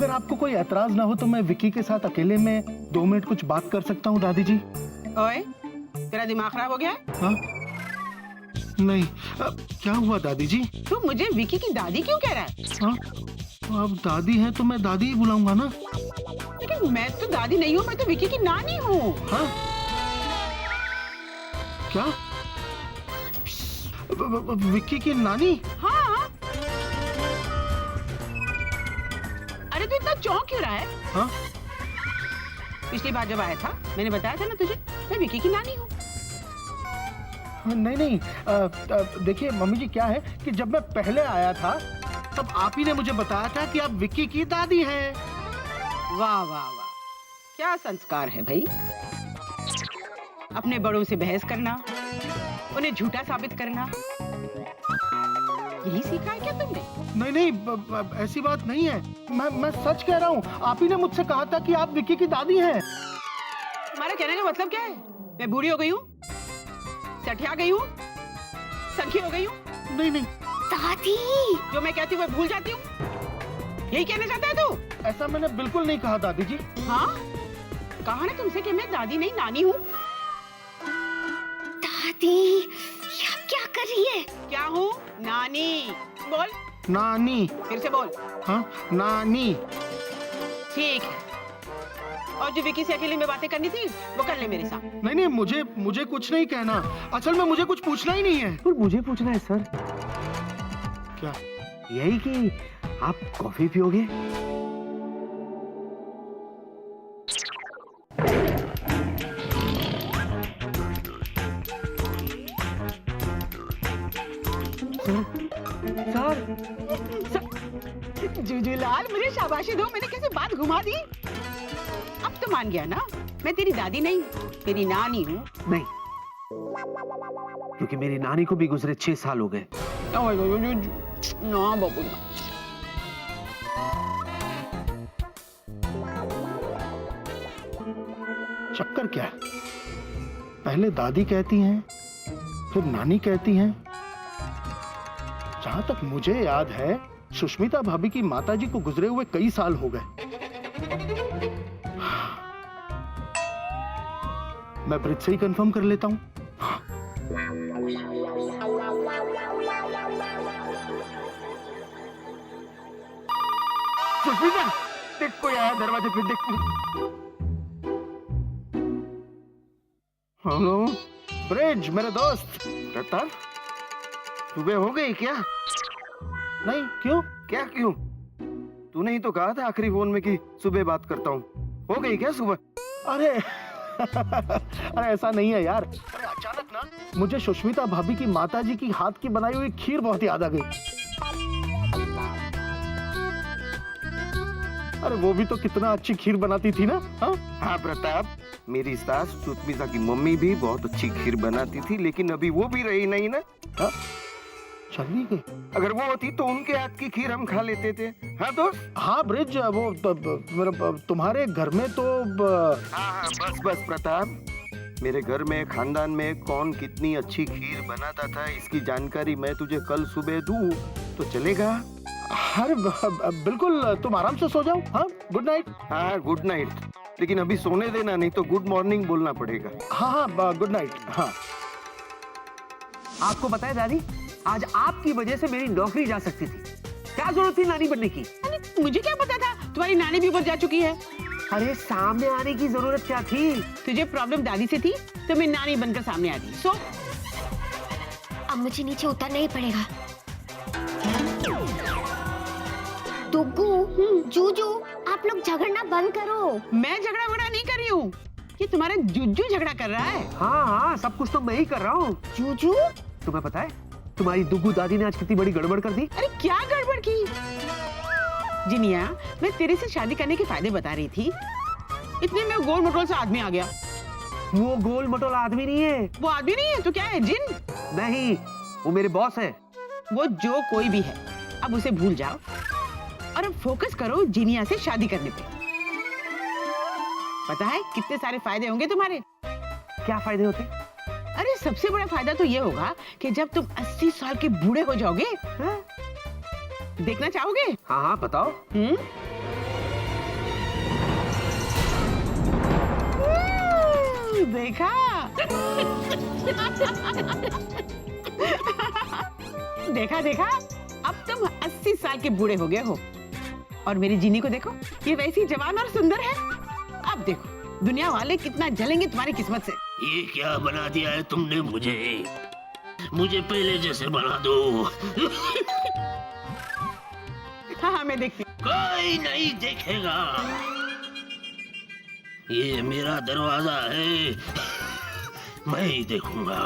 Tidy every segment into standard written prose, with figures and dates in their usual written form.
अगर आपको कोई ऐतराज ना हो तो मैं विक्की के साथ अकेले में 2 मिनट कुछ बात कर सकता हूँ दादी जी। ओए, तेरा दिमाग खराब हो गया है? हाँ? नहीं, क्या हुआ दादी जी? तू मुझे विक्की की दादी क्यों कह रहा है? हाँ? अब दादी है तो मैं दादी ही बुलाऊंगा ना। लेकिन मैं तो दादी नहीं हूँ, मैं तो विक्की की नानी हूँ। हाँ? क्या? विक्की की नानी? हाँ। अरे तू इतना चौंक क्यों रहा है? हाँ? पिछली बार जब आया था मैंने बताया था ना तुझे, मैं विक्की की नानी हूँ। नहीं, देखिए मम्मी जी, क्या है कि जब मैं पहले आया था तब आप ही ने मुझे बताया था कि आप विक्की की दादी हैं। वाह वाह वाह, क्या संस्कार है भाई। अपने बड़ों से बहस करना, उन्हें झूठा साबित करना, यही सीखा है क्या तुमने? नहीं, ऐसी बात नहीं है। मैं सच कह रहा हूँ। आप ही ने मुझसे कहा था कि आप विक्की की दादी हैं। तुम्हारा कहने का मतलब क्या है? मैं बूढ़ी हो गई हूँ, सठिया गई हूँ, संखी हो गई हूँ? नहीं। दादी, जो मैं कहती हूँ मैं भूल जाती हूँ, यही कहना चाहता है तू? ऐसा मैंने बिल्कुल नहीं कहा दादी जी। हाँ, कहा ना तुमसे कि मैं दादी नहीं नानी हूँ। दादी, ये आप क्या कर रही है? क्या हूँ? नानी। बोल, नानी। फिर से बोल। हाँ, नानी। ठीक है, और जो विकी से अकेले में बातें करनी थी वो कर ले मेरे साथ। नहीं, मुझे कुछ नहीं कहना। असल में मुझे कुछ पूछना ही नहीं है। पर मुझे पूछना है सर। क्या? यही कि आप कॉफी पियोगे? सर जुजूलाल, मुझे शाबाशी दो, मैंने कैसे बात घुमा दी? अब तो मान गया ना, मैं तेरी दादी नहीं, तेरी नानी हूँ। नहीं, क्योंकि मेरी नानी को भी गुजरे 6 साल हो गए। ना बाबू ना। चक्कर क्या है? पहले दादी कहती हैं, फिर नानी कहती हैं। जहां तक मुझे याद है, सुष्मिता भाभी की माताजी को गुजरे हुए कई साल हो गए। मैं ब्रिज से ही कंफर्म कर लेता हूं। सुष्मिता, देख कोई आया दरवाजे पे, देख। हेलो ब्रिज, मेरे दोस्त। प्रताप, सुबह हो गई क्या? नहीं, क्यों? क्या क्यों? तूने ही तो कहा था आखिरी फोन में कि सुबह बात करता हूँ। हो गई क्या सुबह? अरे अरे ऐसा नहीं है यार। अरे अचानक ना मुझे सुष्मिता भाभी की माताजी की हाथ की बनाई हुई खीर बहुत याद आ गई। अरे वो भी तो कितना अच्छी खीर बनाती थी ना। हाँ प्रताप, मेरी सास सुष्मिता की मम्मी भी बहुत अच्छी खीर बनाती थी, लेकिन अभी वो भी रही नहीं ना। चली गई। अगर वो होती तो उनके हाथ की खीर हम खा लेते थे। हाँ दोस्त? हाँ ब्रिज, वो तुम्हारे घर में तो हाँ, बस प्रताप, मेरे घर में खानदान में कौन कितनी अच्छी खीर बनाता था इसकी जानकारी मैं तुझे कल सुबह दूं तो चलेगा? अरे बिल्कुल, तुम आराम से सो जाओ। हाँ, गुड नाइट। हाँ गुड नाइट, लेकिन अभी सोने देना, नहीं तो गुड मॉर्निंग बोलना पड़ेगा। हाँ, गुड नाइट। हाँ। आपको पता है दादी, आज आपकी वजह से मेरी नौकरी जा सकती थी। क्या जरूरत थी नानी बनने की? अरे मुझे क्या पता था तुम्हारी नानी भी ऊपर जा चुकी है। अरे सामने आने की जरूरत क्या थी? तुझे प्रॉब्लम दादी से थी तो मैं नानी बनकर सामने आ गई। सो अब मुझे नीचे उतरना ही पड़ेगा। दुग्गू, जूजू, आप लोग झगड़ना बंद करो। मैं झगड़ा वगड़ा नहीं कर रही हूँ, ये तुम्हारा जुज्जू झगड़ा कर रहा है। हाँ, सब कुछ तो मैं ही कर रहा हूँ। जूजू, तुम्हें पता है तुम्हारी दुग्गू दादी ने आज कितनी बड़ी गड़बड़ कर दी? अरे क्या गड़बड़ की? जिनिया, मैं तेरे से शादी करने के फायदे बता रही थी, इतने में गोल मटोल सा आदमी आ गया। वो गोल मटोल आदमी नहीं है। वो आदमी नहीं है तो क्या है? जिन? नहीं, वो मेरे बॉस है। वो जो कोई भी है, अब उसे भूल जाओ और अब फोकस करो जिनिया से शादी करने पे। पता है कितने सारे फायदे होंगे तुम्हारे। क्या फायदे होते? अरे सबसे बड़ा फायदा तो ये होगा कि जब तुम 80 साल के बूढ़े हो जाओगे, देखना चाहोगे? हाँ, बताओ। देखा? देखा देखा, अब तुम 80 साल के बूढ़े हो गए हो और मेरी जीनी को देखो, ये वैसी जवान और सुंदर है। अब देखो दुनिया वाले कितना जलेंगे तुम्हारी किस्मत से। ये क्या बना दिया है तुमने मुझे? मुझे पहले जैसे बना दो। हाँ मैं देखती हूँ। कोई नहीं देखेगा। ये मेरा दरवाजा है, मैं ही देखूंगा।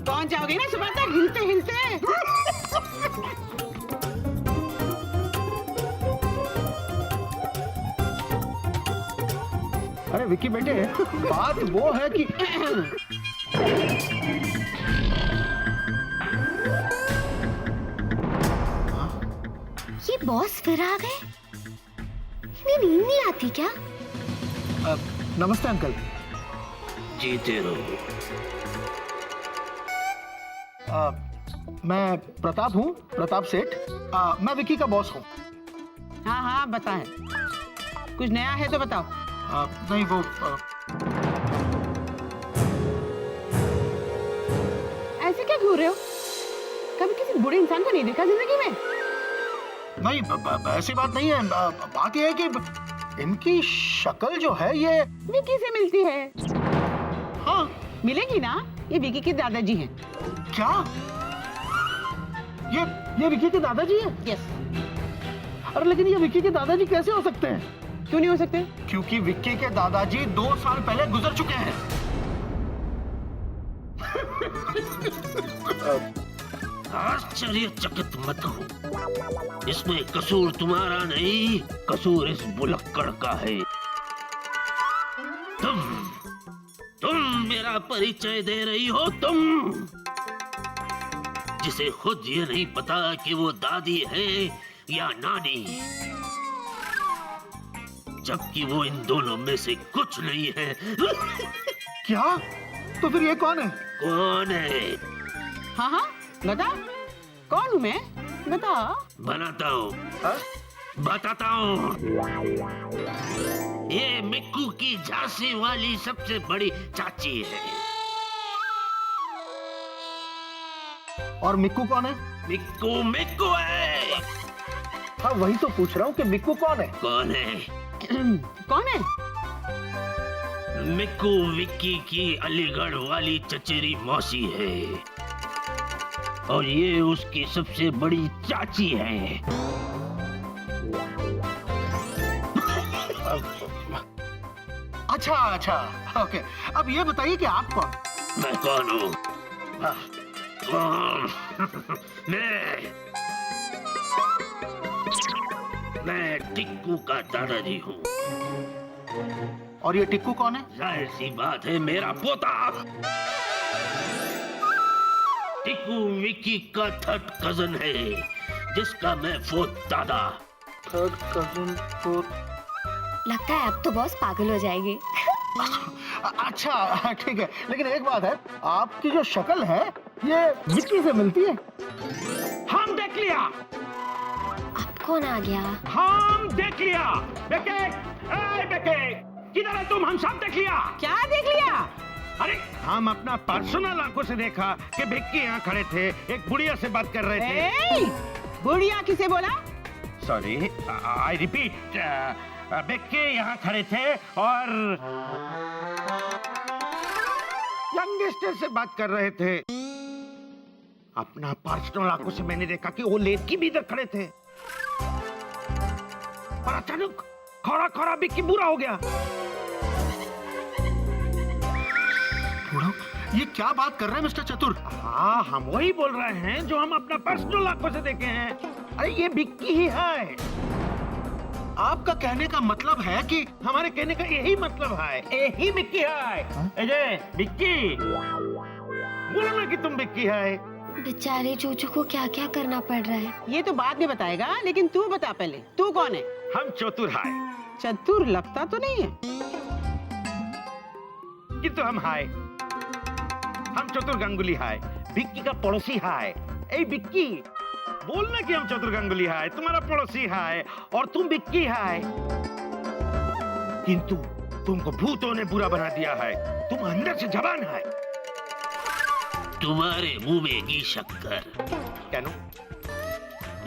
पहुंच जाओगे ना सुबह तक हिलते हिलते। अरे विक्की बेटे, बात वो है कि ये बॉस फिर आ गए? इन्हें नींद नहीं आती क्या? नमस्ते अंकल। जीते रहो। मैं प्रताप हूँ, प्रताप सेठ। मैं विक्की का बॉस हूँ। हाँ हाँ बता है, कुछ नया है तो बताओ। नहीं वो ऐसे क्या घूर रहे हो? कभी किसी बूढ़े इंसान को नहीं देखा जिंदगी में? नहीं, ऐसी बात नहीं है। बात यह है कि इनकी शक्ल जो है ये विकी से मिलती है। हाँ। मिलेगी ना, ये विकी के दादाजी हैं। क्या? ये विक्की के दादाजी हैं? यस। अरे लेकिन ये विक्की के दादाजी कैसे हो सकते हैं? क्यों नहीं हो सकते? क्योंकि विक्की के दादाजी 2 साल पहले गुजर चुके हैं। आश्चर्यचकित मत हो, इसमें कसूर तुम्हारा नहीं, कसूर इस बुलक्कड़ का है। तुम मेरा परिचय दे रही हो, तुम जिसे खुद ये नहीं पता कि वो दादी है या नानी, जबकि वो इन दोनों में से कुछ नहीं है। क्या? तो फिर ये कौन है? कौन है? हाँ हाँ बता, कौन हूँ मैं? बता। बनाता हूँ, हाँ? बताता हूँ। ये मिक्कू की झांसी वाली सबसे बड़ी चाची है। और मिक्कू कौन है? मिक्कू मिक्कू है। हाँ वही तो पूछ रहा हूँ कि मिक्कू कौन है? कौन है? कौन है? मिक्कू विक्की की अलीगढ़ वाली चचेरी मौसी है और ये उसकी सबसे बड़ी चाची है। अच्छा अच्छा, ओके। अब ये बताइए कि आप कौन? मैं कौन हूँ? हाँ। मैं टिक्कू का दादाजी हूँ। और ये टिक्कू कौन है? जाहिर सी बात है, मेरा पोता। टिक्कू विक्की का थर्ड कजन है, जिसका मैं फोर्थ दादा। Third cousin, fourth. लगता है अब तो बॉस पागल हो जाएगी। अच्छा ठीक है, लेकिन एक बात है, आपकी जो शक्ल है ये विक्की से मिलती है। हम देख लिया, अब कौन आ गया? हम देख लिया। बेके, ए बेके, किधर है तुम? हम सब देख लिया। क्या देख लिया? अरे हम अपना पर्सनल आंखों से देखा कि विक्की यहाँ खड़े थे, एक बुढ़िया से बात कर रहे थे। ए, बुढ़िया किसे बोला? सॉरी, आई रिपीट, विक्की यहाँ खड़े थे और यंगस्टर से बात कर रहे थे। अपना पर्सनल आंखों से मैंने देखा कि वो लेकी भी इधर खड़े थे, पर अचानक खड़ा खड़ा विक्की बुरा हो गया। ये क्या बात कर रहे हैं मिस्टर चतुर? हाँ, हम वही बोल रहे हैं जो हम अपना पर्सनल आंखों से देखे हैं। अरे ये विक्की ही है। आपका कहने का मतलब है कि हमारे कहने का यही मतलब है, यही विक्की है। अजय, विक्की, बोलो ना कि तुम विक्की है। बेचारे चूचू को क्या क्या करना पड़ रहा है। ये तो बाद में बताएगा, लेकिन तू बता पहले, तू कौन है? हम चतुर है, चतुर लगता तो नहीं है। किंतु हम है, हम चतुर गंगुली है, विक्की का पड़ोसी है। ए विक्की, बोलने की हम चतुर गंगुली है, तुम्हारा पड़ोसी है और तुम विक्की है, किंतु तुमको भूतों ने बुरा बना दिया है। तुम अंदर से जवान है। तुम्हारे मुंह में घी शक्कर। क्या नो?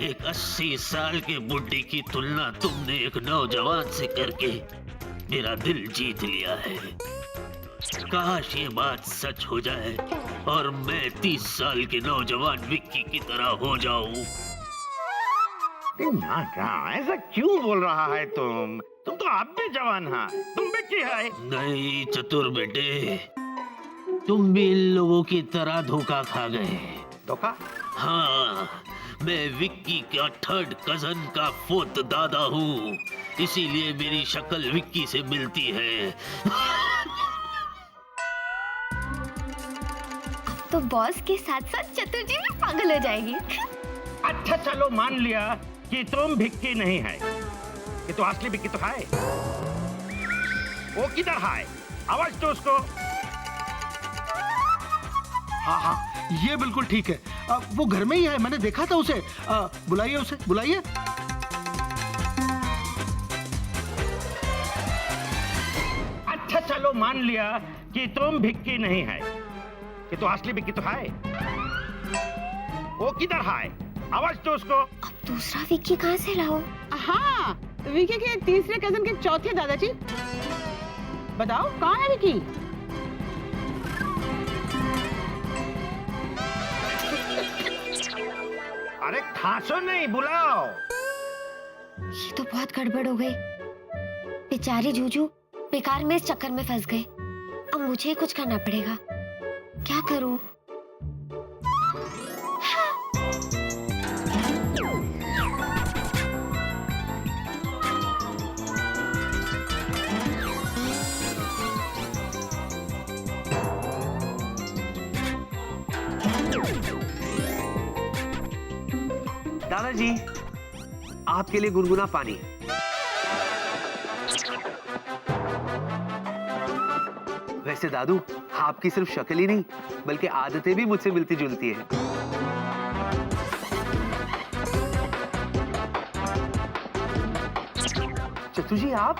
एक 80 साल के बुड्ढे की तुलना तुमने एक नौजवान से करके मेरा दिल जीत लिया है। काश ये बात सच हो जाए और मैं 30 साल के नौजवान विक्की की तरह हो जाऊं। ना ऐसा क्यों बोल रहा है तुम? तुम तो आप भी जवान है, तुम विक्की है। नहीं चतुर बेटे, तुम भी इन लोगों की तरह धोखा खा गए। धोखा? हाँ, मैं विक्की का थर्ड कजन का फोर्थ दादा हूँ, इसीलिए मेरी शक्ल विक्की से मिलती है। तो बॉस के साथ साथ चतुर जी भी पागल हो जाएगी। अच्छा चलो मान लिया कि तुम विक्की नहीं है, कि तो असली विक्की तो है। वो किधर है? आवाज दो उसको। हाँ हाँ, ये बिल्कुल ठीक है। वो घर में ही है, मैंने देखा था उसे। बुलाइए उसे, बुलाइए। अच्छा चलो मान लिया कि तुम विक्की नहीं है, कि तो असली विक्की तो है। वो किधर है? आवाज दो उसको। अब दूसरा विक्की कहाँ से लाओ? हाँ, विकी के तीसरे कजन के चौथे दादाजी। बताओ कहाँ है विकी? अरे खासो नहीं, बुलाओ। ये तो बहुत गड़बड़ हो गई। बेचारे जूजू बेकार में इस चक्कर में फंस गए। अब मुझे ही कुछ करना पड़ेगा। क्या करूं? दादाजी, आपके लिए गुनगुना पानी। वैसे दादू, आपकी सिर्फ शक्ल ही नहीं बल्कि आदतें भी मुझसे मिलती जुलती है। चतुर जी, आप?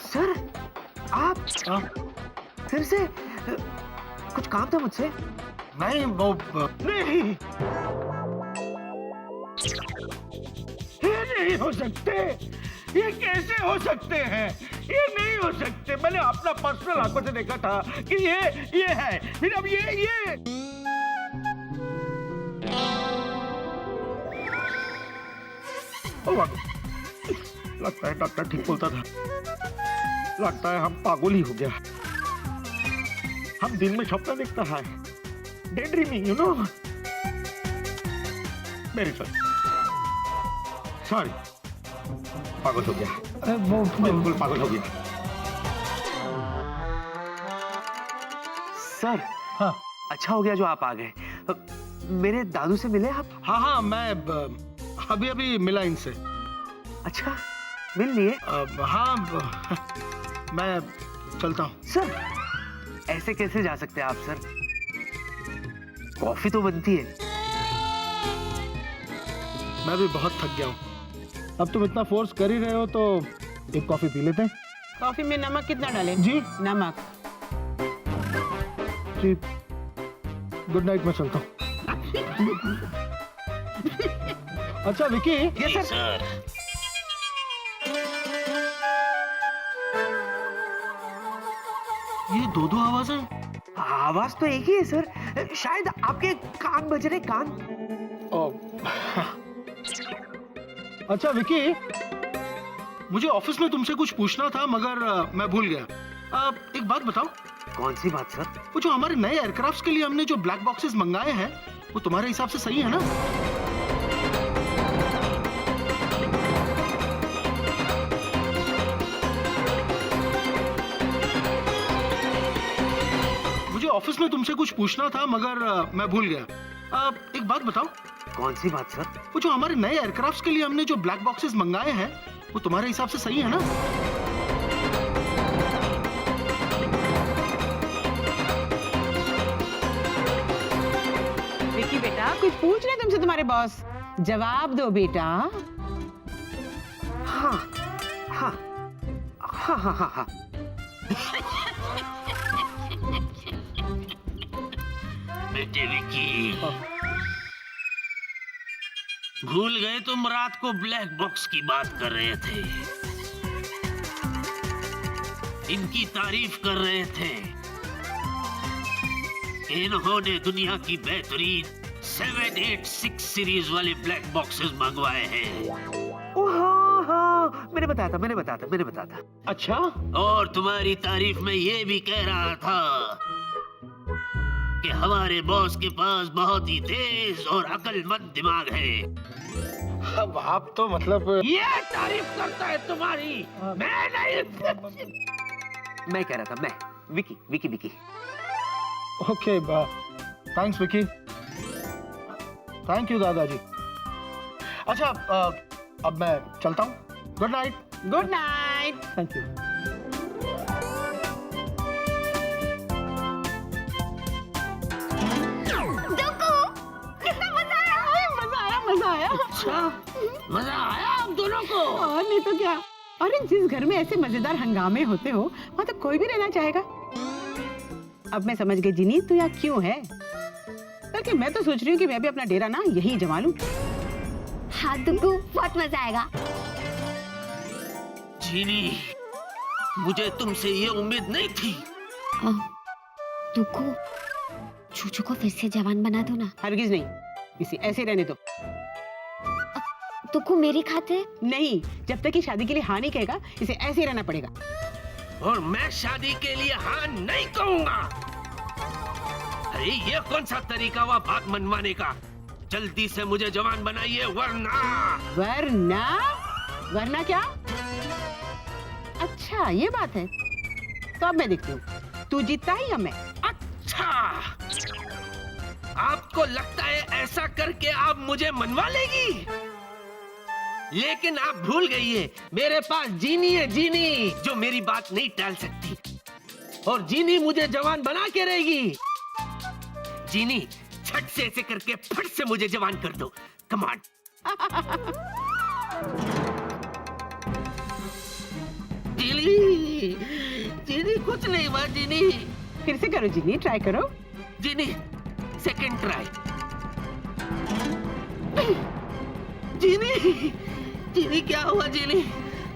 सर, आप? फिर से कुछ काम था मुझसे? नहीं, वो नहीं, ये नहीं हो सकते। ये कैसे हो सकते हैं? ये नहीं हो सकते। मैंने अपना पर्सनल आंखों से देखा था कि ये है, फिर अब ये ओ बाबू, लगता है डॉक्टर ठीक बोलता था। लगता है हम पागल ही हो गया। हम दिन में सपना देखता है, डे ड्रीमिंग, यू नो। मेरी सॉरी, पागल हो गया। वो बिल्कुल पागल हो गया। सर, हाँ अच्छा हो गया जो आप आ गए। मेरे दादू से मिले आप? हाँ हाँ, मैं अभी अभी मिला इनसे। अच्छा, मिल लिए? हाँ, मैं चलता हूँ। सर, ऐसे कैसे जा सकते हैं आप सर? कॉफी तो बनती है। मैं भी बहुत थक गया हूँ। अब तुम इतना फोर्स कर ही रहे हो तो एक कॉफी पी लेते हैं। कॉफी में नमक कितना डालें? जी नमक। जी, गुड नाइट, मैं चलता हूँ। अच्छा विकी, जी सर। ये दो आवाजें। आवाज तो एक ही है सर, शायद आपके कान बज रहे, कान। अच्छा विकी, मुझे ऑफिस में तुमसे कुछ पूछना था मगर मैं भूल गया। एक बात बताओ। कौन सी बात सर? वो जो हमारे नए एयरक्राफ्ट्स के लिए हमने जो ब्लैक बॉक्सेस मंगाए हैं, वो तुम्हारे हिसाब से सही है ना? मुझे ऑफिस में तुमसे कुछ पूछना था मगर मैं भूल गया। एक बात बताओ। कौन सी बात सर? वो जो हमारे नए एयरक्राफ्ट्स के लिए हमने जो ब्लैक बॉक्सेस मंगाए हैं, वो तुम्हारे हिसाब से सही है ना? विकी बेटा, बेटा कुछ पूछ रहे तुमसे तुम्हारे बॉस, जवाब दो बेटा। हाँ हाँ हाँ हाँ हाँ हाँ। बेटे विकी, भूल गए तुम रात को ब्लैक बॉक्स की बात कर रहे थे, इनकी तारीफ कर रहे थे। इन्होंने दुनिया की बेहतरीन 786 सीरीज वाले ब्लैक बॉक्सेस मंगवाए हैं। ओ हाँ हाँ, मैंने बताया था। अच्छा, और तुम्हारी तारीफ में ये भी कह रहा था कि हमारे बॉस के पास बहुत ही तेज और अक्लमंद दिमाग है। अब आप तो मतलब ये तारीफ करता है तुम्हारी, मैं नहीं। मैं कह रहा था, मैं Vicky. Okay, thanks Vicky, thank you दादाजी। अच्छा, अब मैं चलता हूँ। Good night. Good night. Thank you. मजा आया। अच्छा, मजा आया आप दोनों को? और नहीं तो क्या। अरे जिस घर में ऐसे मजेदार हंगामे होते हो वहाँ तो कोई भी रहना चाहेगा। अब मैं समझ गई जिनी तू यहाँ क्यों है, बल्कि मैं तो सोच रही हूँ कि मैं भी अपना डेरा ना यही जमा लूं। हाँ दुग्गू, बहुत मजा आएगा। जीनी, मुझे तुमसे ये उम्मीद नहीं थी। दुग्गू, चूचू को फिर से जवान बना दो ना। हरगिज नहीं, इसे ऐसे रहने दो। दुग्गू मेरी खातिर नहीं, जब तक कि शादी के लिए हाँ नहीं कहेगा इसे ऐसे ही रहना पड़ेगा। और मैं शादी के लिए हाँ नहीं कहूंगा। अरे ये कौन सा तरीका हुआ बात मनवाने का? जल्दी से मुझे जवान बनाइए, वरना क्या? अच्छा ये बात है, तो अब मैं देखती हूँ तू जीतता है या मैं। अच्छा, आपको लगता है ऐसा करके आप मुझे मनवा लेगी? लेकिन आप भूल गई है मेरे पास जीनी है, जीनी जो मेरी बात नहीं टाल सकती, और जीनी मुझे जवान बना के रहेगी। जीनी, झट से ऐसे करके फट से मुझे जवान कर दो, कम ऑन। जीनी, जीनी कुछ नहीं हुआ जीनी। फिर से करो जीनी, ट्राई करो। जीनी, सेकंड ट्राई। जीनी, जीनी क्या हुआ जीनी?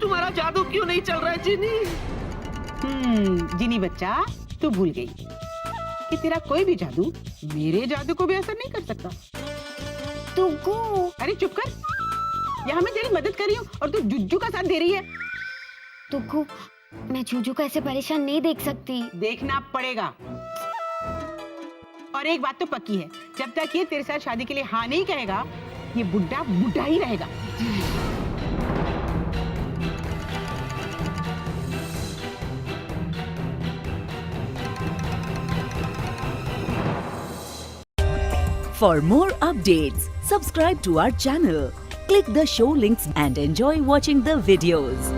तुम्हारा जादू क्यों नहीं चल रहा है जीनी? जीनी बच्चा, तू भूल गई कि तेरा कोई भी जादू मेरे जादू को भी असर नहीं कर सकता। दुग्गू, अरे चुप कर, यहाँ मैं तेरी मदद कर रही हूँ और तू जुज्जू का साथ दे रही है। दुग्गू, मैं जूजू को ऐसे परेशान नहीं देख सकती। देखना पड़ेगा। और एक बात तो पक्की है, जब तक ये तेरे साथ शादी के लिए हाँ नहीं कहेगा ये बुड्ढा बुड्ढा ही रहेगा। For more updates, subscribe to our channel, click the show links and enjoy watching the videos.